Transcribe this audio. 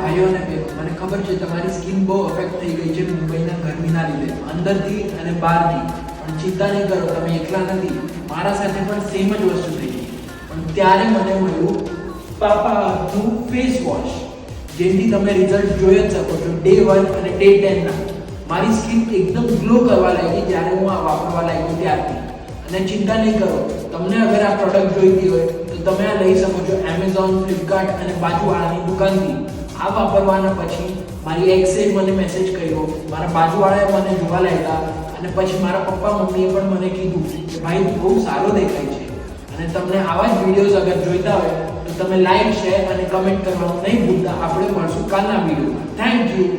ભાઈઓ અને બહેનો, મને ખબર છે તમારી સ્કિન બહુ અફેક્ટ થઈ ગઈ છે મુંબઈના ગરમીના લીધે, અંદરથી અને બહારથી. પણ ચિંતા નહીં કરો, તમે એકલા નથી. મારા સાથે પણ સેમ જ વસ્તુ થઈ ગઈ. પણ ત્યારે મને મળ્યું પાપા અર્થનું ફેસ વોશ, જેથી તમે રિઝલ્ટ જોઈ જ શકો છો ડે 1 અને ડે 10 ના. મારી સ્કિન એકદમ ગ્લો કરવા લાગી જ્યારે હું આ વાપરવા લાગ્યો ત્યારથી. અને ચિંતા નહીં કરો, તમને અગર આ પ્રોડક્ટ જોઈતી હોય તો તમે આ લઈ શકો છો એમેઝોન, ફ્લિપકાર્ટ અને બાજુવાળાની દુકાનથી. આ વાપરવાના પછી મારી એક્સે મને મેસેજ કર્યો, મારા બાજુવાળાએ મને જોવા લાગ્યા અને પછી મારા પપ્પા મમ્મીએ પણ મને કીધું કે ભાઈ બહુ સારો દેખાય છે. અને તમને આવા જ વિડીયોઝ અગર જોઈતા હોય તો તમે લાઈક, શેર અને કમેન્ટ કરવાનું નહીં ભૂલતા. આપણે મળશું કાલના વિડીયોમાં. Thank you.